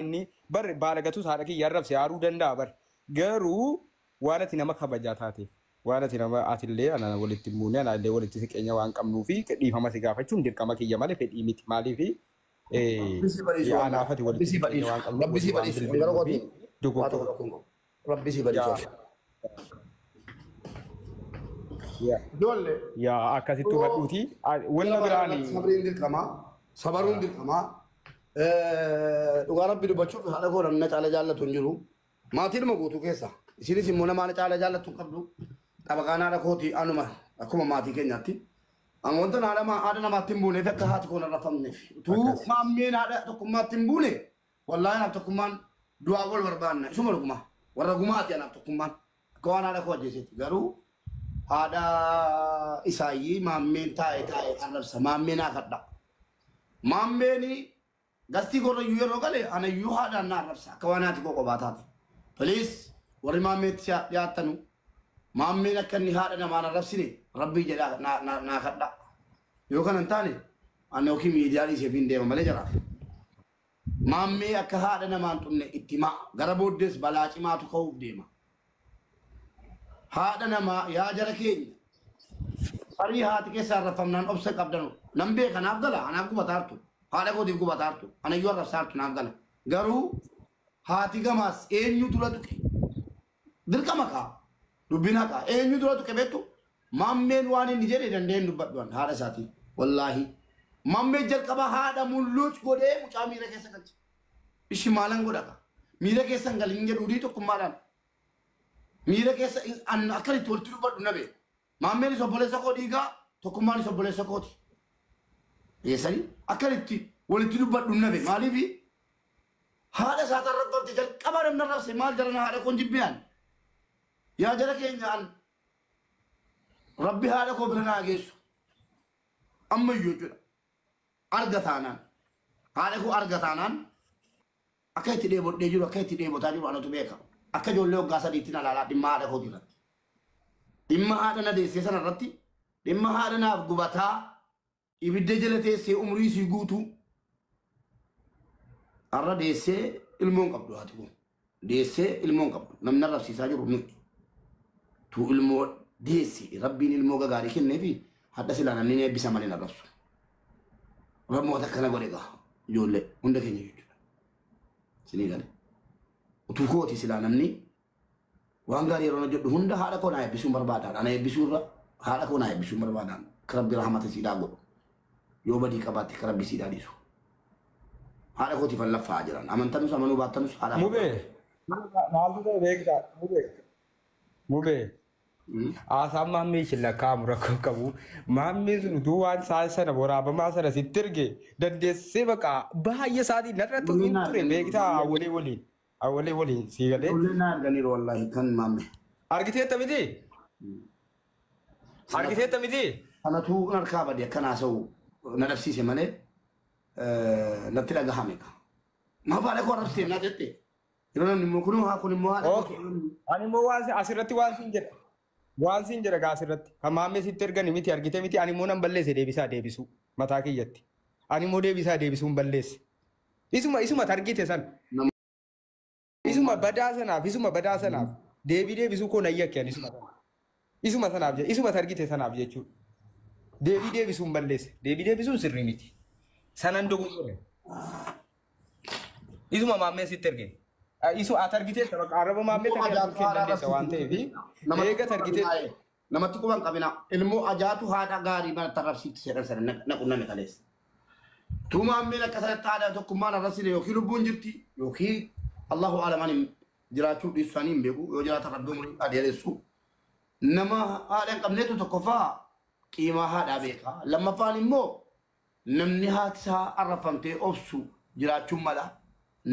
inni bar baalagatu saadhaki yarrabse haaruu danda'a bar garuu waan ati nama kabajaa taate waan ati nama atillee ana walitti muune ana illee walitti siqeenya waan qabnuu fi dhiifama si gaafachuun dirqama kiyya malee fedhii miti maaliif anaafati walitti siqeenya waan qabnu rabbi si badhiisu rabbi si badhiisu yaa akkasitti hubadhuuti wanna biraani sabriin dirqama sabaruun dirqama dhugaa rabbi dubbachuuf haadha koo namni caala jaallatu hin jiru maatii dhuma guutuu keessa isinis immoo nama caala jaallatu hin qabdu xabaqaan haadha kooti anuma akkuma maatii keenyaatti amoonta haadha namaatti hin buuneef akka haati koo narra famneef tuu maammeen haadha tokkummaatti hin buune wallaahi anaaf tokkummaan du'aa wal barbaanna isuma dhuguma warra gumaati anaaf tokkummaan akka waan haadha koo ajjeesetti garuu haadha isaayyii maammeen taa'e arrabsa maammeen haakadha maammeen gasti gorra yeroo gale ana yu haadha na arrabsa akka waan haati koo qobaa taate please warri maammeetti dhiyaattanu maammeen akka inni haadha namaan arrabsine rabbii jedhaa naa kadha yoo kana hin taane ani yookiin miidiyaa dhiisee fi hin deema malee jiraaf maammee akka haadha namaan xunne itti maa gara booddees balaa cimaatu ka'uuf deema haadha namaa yaa jara keenya arii haati keessaa arrafamnaan obsa qabdanu nan beeka naaf gala anaaf gubataartu haadha kootiif gubataartu ana iyyuu arrabsaartu naaf gala garuu haati gamaas eenyu dura tuqe dirqama kaa dubbina kaa eenyu dura tuqe beektu maammeen waan inni jedhe dandeen dubbadhuan haadha isaatii wallaahi maammee jalqaba haadha mulluuc godhee mucaa miira keessa galche ishi maalan godha kaa miira keessan galin jedhuudii tokkummaadhaan miira keessa akkanitti walitti dubbadhu nabe maammeen isa obboleessa koo dhiigaa tokkummaan isa obboleessa kooti yeesanii akkanitti walitti dubbadhu nabe maaliif haadha isaati arrabbamte jalqaba namni arrabse maal jarana haadha koon jibbiyaan yaa jara keenyaan rabbi haadha koo bira naa geessu ammayyuu jechuudha arga taanaan haadha koo arga taanaan akka itti dheebodhee jiru akka itti dheebotaa jiru anatu beeka akka ijoollee waggaa sadiitti na laalaa dhimma haadha kooti irratti dhimma haadha na deessee sana irratti dhimma haadha naaf gubataa ibidda jala teessee umrii sii guutuu har'a deessee ilmoon qabdu haati kun deessee ilmoon qabdu namni arrabsiisaa jiru nuti tuu ilmoo deessi rabbiin ilmoo gagaarii kenneefi hadda silaa namni eebbisa malee arrabsu rabmoota akkana godhe gaa ijoollee hunda keenya jechuudha sinii galee utuu kooti silaa namni waan gaarii yeroo na jedhu hunda haadha koo naa eebbisuun barbaadaan ana eebbisuurra haadha koo naa eebbisuun barbaadaan ka rabbi rahmata siidhaa godhu yoo badii qabaatti ka rabbi siidhaa dhiisu haadha kootiif laffaa jiran amantanus amanuu baattanus haadha mubee maaltu ta'e beektaa mubee asaan maammee shilla kaamu rakkoo qabu maammee sun utuu waan sana waraabamaa sana sitti erge dandeessee baqa baay'ee isaatii narratti hin ture beektaa awwalee waliin sii galee. Ijoollee na arganiiru wallaahi kan maammee. Argiteetta miti? Argiteetta miti? Kanatu harkaa badee akkan haasa'u na dhabsiise malee natti dhagahame. Maafaadha koo arrabsitee naa jettee. Yeroo namni immoo kun immoo haadha. Ani immoo waan asirratti waan siin jedha. Waan siin jedha gaa asirratti. Kan maammee sitti ergani miti argite miti ani immoo nan balleesse deebisaa deebisuu mataa kiyyatti. Ani immoo deebisaa deebisuun balleesse. Isuma argite san. Isuma badaa sanaaf deebisuu koo nayya kiyaan isuma sanaaf isuma argite sanaaf jechuudha. Deebisuun balleesse. Deebisuun sirrii miti. Sanan dogongore. Isuma maammee sitti erge. Isu ati argitee arraba maammee kan dandeessa waan ta'eef eega argitee namatti quban qabina ilmoo ajaatu haadha gaarii mana tarrabsiitti jedhan sana naqunname kaleessa. Tu maammeen akka sanatti haadha tokkummaan arrabsine yookiin lubbuun jirti yookiin Allahu a'laman jiraachuu dhiisanii hin beeku yoo jiraata rabbi umurii adeeressu nama haadha hin qabneetu tokkoffaa qiimaa haadhaa beeka lammaffaan immoo namni haati isaa arrafamtee obsu jiraachuun mala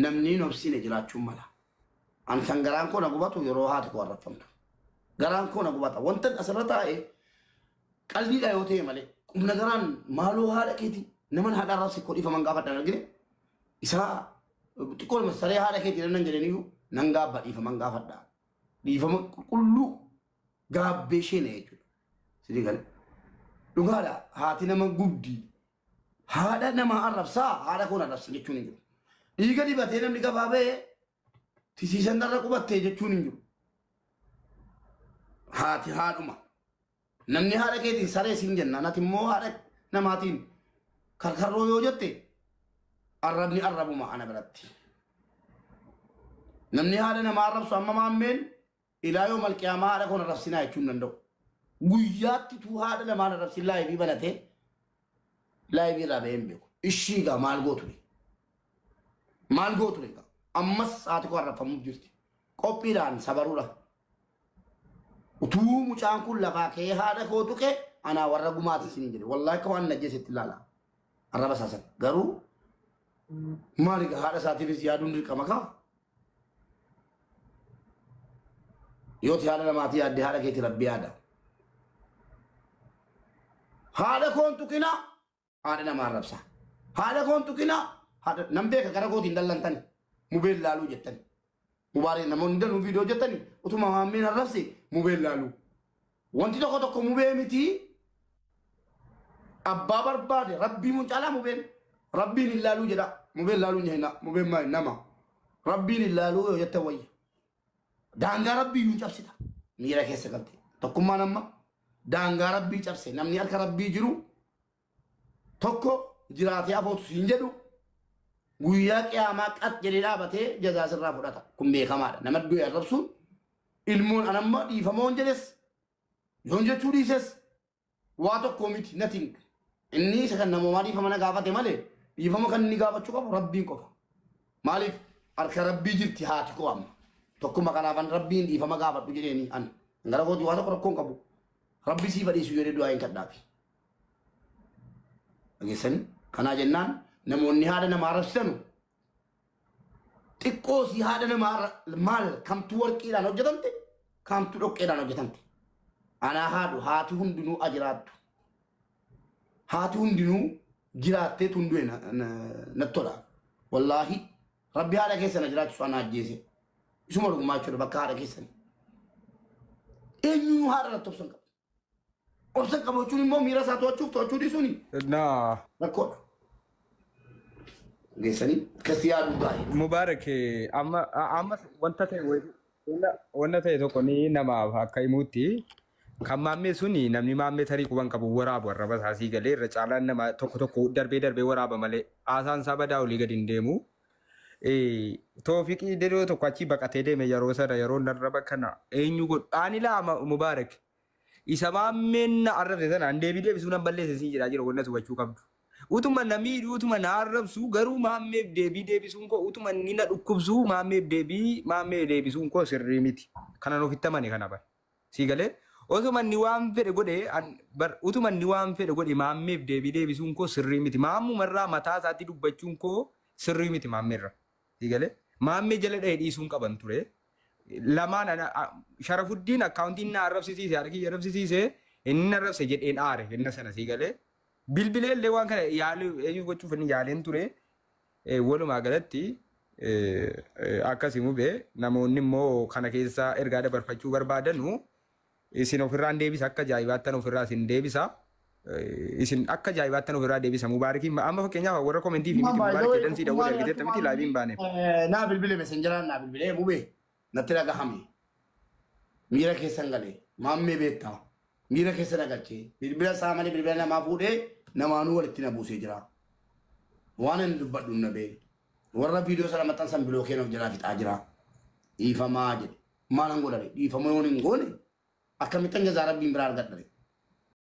namni obsine jiraachuun mala an kan garaan koo na gubatu yeroo haati koo arrafamtu garaan koo na gubata wanta asirra taa'e qalbiidha yoo ta'e malee qubna garaan maaloo haadha keeti naman haadha arrabse koo dhiifaman gaafadhan argine isaa xiqqoo masaree haadha keetii nan jedhaniyyuu nan gaabba dhiifaman gaafadha dhiifama qulqulluu gaabbee ishee na jechuudha sidii galee dhugaadha haati nama guddi haadha nama arrabsaa haadha koo na arrabsa jechuun hin jiru Dhiiga dibatee namni gabaabee tisiisan darra qubattee jechuun hin jiru. Haati haadhuma. Namni haadha keetiin saree siin jenna. Nati immoo haadha namaatiin karkarroo yoo jette arrabni arrabuma ana biratti. Namni haadha nama arrabsu amma maammeen ilaa yoo malqiyaamaa haadha kun arrabsinaa jechuun danda'u. Guyyaatti tuu haadha namaan arrabsin laayibii banatee laayibii irraa ba'een beeku. Ishii gaa maal gootu ne? Maal gootu ne gaa? Ammas haati koo arrabfamuuf jirti. Qophiidhaan sabaruudha. Utuu mucaan kun lafaa kee haadha koo tuqe anaa warra gumaati isin jedhe. Wallaahi akka waan najjeesetti ilaala. Arraba saasan. Garuu maali gaa haadha isaatiifis yaaduun dirqama kaa? Yooti haadha namaatii yaadde haadha keetii rabbi yaada. Haadha koon tuqina haadha nama arrabsa. Haadha koon tuqina haadha nam beeka gara gootiin dallantani mubeen laaluu jettani. Mubaaree namoonni danuu viidiyoo jettani utuma maammeen arrabse mubeen laaluu. Wanti tokko tokko mubee miti abbaa barbaade rabbii mun caalaa mubeen rabbiin hin laaluu jedha. Mubeen laaluu nyaina mubeen maali nama rabbiin hin laaluu yoo jette wayya. Daangaa rabbii yuun cabsita miira keessa galte tokkummaan amma daangaa rabbii cabse namni harka rabbii jiru tokko jiraatee afootu siin jedhu guyyaa qiyaamaa qat jedhee dhaabatee jazaa sirraa fudhata kun beekamaadha nama du'e arrabsuun ilmoon anamma dhiifamoon jedhes yoon jechuu dhiises waa tokkoo miti nothing inni isa kan namoomaa dhiifama na gaafate malee dhiifama kan inni gaafachuu qabu rabbiin qofa maaliif harka rabbii jirti haati koo amma tokkuma kanaafan rabbiin dhiifama gaafadhu jedheeni an gara kooti waa tokko rakkoon qabu rabbi sii fadhiisu jedhee du'aa hin kadhaafi. Dhageessanii kanaa jennaan namoonni haadha namaa arrabsitanu xiqqoo si haadha namaa maal kamtu warqiidhaan hojjetamte kamtu dhoqqeedhaan hojjetamte. Anaa haadhu haati hundinuu ajiraattu. Haati hundinuu jiraattee tundu'e nattola. Wallaahi rabbi haadha keessa na jiraachisu ana ajjeese. Isuma dhugumaa jechuudha bakka haadha keessanii. Eenyuu haadha irratti obsan qaba. Obsan qaba jechuun immoo miira isaa to'achuu dhiisuuni. Rakkoodha. Geessanii akkasii yaaduu gaa'e. Mubaarak amma wanta ta'e tokko ni namaaf akka himuutti kan maammee suni namni maammee tarii quban qabu waraabu arraba isaasii galee irra caalaan nama tokko darbee waraaba malee haasaan isaa badaa olii gadi hin deemu. Toofiqii dedoo tokko achi baqatee deeme yeroo sana yeroo narraba kana eenyu godhu ani lama Mubaarak isa maammeen na arrabse sana an deebisuu nan balleesse siin jedhaa jira wanna hubachuu qabdu. Utuma namii utuma na arrabsu garuu maammeef deebisuun koo utuma ni na dhukkubsu maammeef deebisuun koo sirrii miti. Kanan ofitti amane kana bar. Sii galee utuma ni waan fedhe godhe maammeef deebisuun koo sirrii miti. Maammumarraa mataa isaatti dubbachuun koo sirrii miti maammeerra. Igale maammee jala dhahee dhiisuun qaban ture lamaan Sharafuddin akkaawuntiin na arrabsisiise harki arrabsisiise inni arrabse jedheen aare inni sana sigale bilbilee illee waan kana yaaluu eenyu gochuuf inni yaaleen ture walumaa galatti akkasii mubee namoonni immoo kana keessa ergaa dabarfachuu barbaadanu isin ofirraan deebisa akka ajaa'ibaattan ofirraa isin deebisa. Isin akka ajaa'ibaattan ofirraa deebisa Mubaarakiin amma fakkeenyaaf warra komentii fi Mubaarak jedhansii dawwaa ergiteetta miti laabiin baane. Naa bilbilee mesenjeraan naa bilbilee mubee natti dhagahame miira keessan galee maammee beektaa miira keessa dhagachee bilbila isaa malee bilbila namaa fuudhee namaanuu walitti na buusee jira. Waan inni dubbadhu na bee warra viidiyoo sana maxxansan biloo keenuuf jalaa fixaa jira. Dhiifamaa jedhe maal an godhare dhiifama yoon hin goone akkamittan jazaa rabbiin biraa argadhare.